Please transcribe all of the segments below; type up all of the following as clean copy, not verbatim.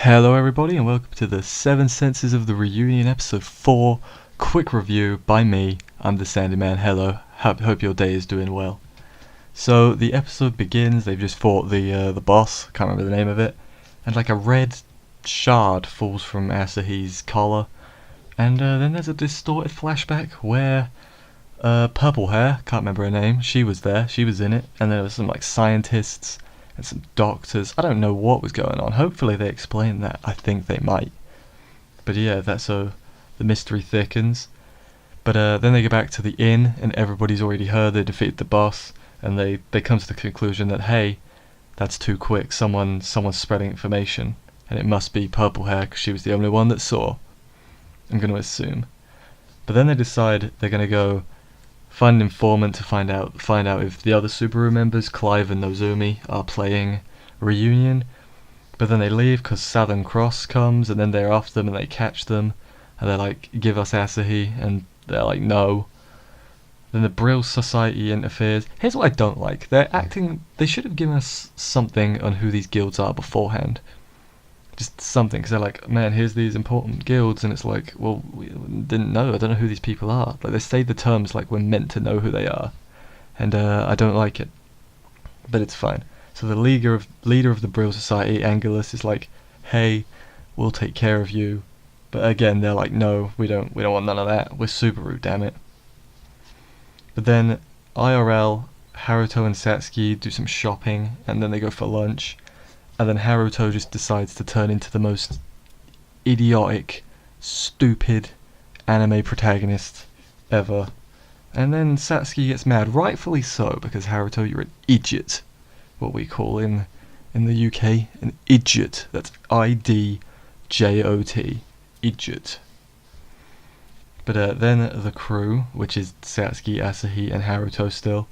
Hello everybody and welcome to the 7 Senses of the Reunion episode 4 quick review by me. I'm the Sandy Man. Hello, hope your day is doing well. So the episode begins, they've just fought the boss, can't remember the name of it, and like a red shard falls from Asahi's collar, and then there's a distorted flashback where purple hair, can't remember her name, she was there, she was in it, and there was some like scientists and some doctors. I don't know what was going on. Hopefully they explain that. I think they might. But yeah, that's the mystery thickens. But then they go back to the inn and everybody's already heard they defeated the boss, and they come to the conclusion that, hey, that's too quick, someone's spreading information, and it must be purple hair because she was the only one that saw. I'm going to assume. But then they decide they're going to go find an informant to find out if the other Subaru members, Clive and Nozomi, are playing Reunion. But then they leave because Southern Cross comes, and then they're after them and they catch them, and they're like, give us Asahi, and they're like, no. Then the Brill Society interferes. Here's what I don't like. They should have given us something on who these guilds are beforehand. Just something, because they're like, man, here's these important guilds, and it's like, well, we didn't know, I don't know who these people are. Like, they say the terms like we're meant to know who they are, and I don't like it, but it's fine. So the leader of the Brill Society, Angelus, is like, hey, we'll take care of you, but again, they're like, no, we don't want none of that, we're Subaru, damn it. But then IRL, Haruto and Satsuki do some shopping, and then they go for lunch. And then Haruto just decides to turn into the most idiotic, stupid anime protagonist ever. And then Satsuki gets mad, rightfully so, because Haruto, you're an idiot. What we call in the UK, an idiot. That's I-D-J-O-T. Idiot. But then the crew, which is Satsuki, Asahi, and Haruto still,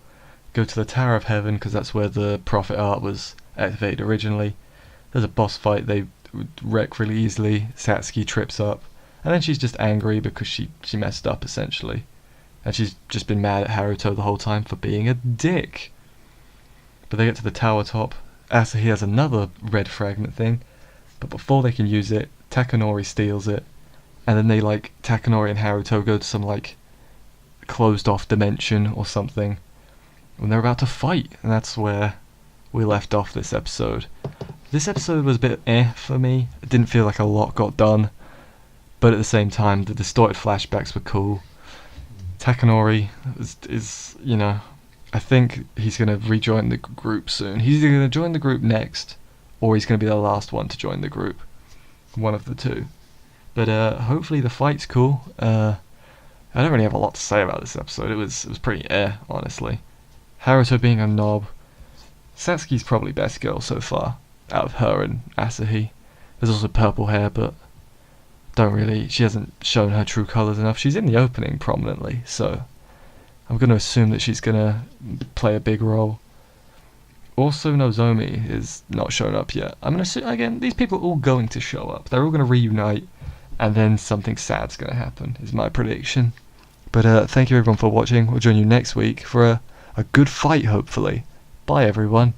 go to the Tower of Heaven, because that's where the Prophet Art was activated originally. There's a boss fight, they wreck really easily, Satsuki trips up, and then she's just angry because she messed up essentially. And she's just been mad at Haruto the whole time for being a dick. But they get to the tower top, Asahi has another red fragment thing, but before they can use it, Takanori steals it, and then Takanori and Haruto go to some closed off dimension or something, and they're about to fight, and that's where we left off this episode. This episode was a bit for me. It didn't feel like a lot got done, but at the same time, the distorted flashbacks were cool. Takanori is I think he's going to rejoin the group soon. He's either going to join the group next, or he's going to be the last one to join the group. One of the two. But hopefully the fight's cool. I don't really have a lot to say about this episode. It was pretty honestly. Haruto being a knob. Satsuki's probably best girl so far, out of her and Asahi. There's also purple hair, but she hasn't shown her true colours enough. She's in the opening prominently, so I'm going to assume that she's going to play a big role. Also, Nozomi is not shown up yet. I'm going to assume, again, these people are all going to show up. They're all going to reunite, and then something sad's going to happen, is my prediction. But thank you everyone for watching. We'll join you next week for a good fight, hopefully. Bye everyone.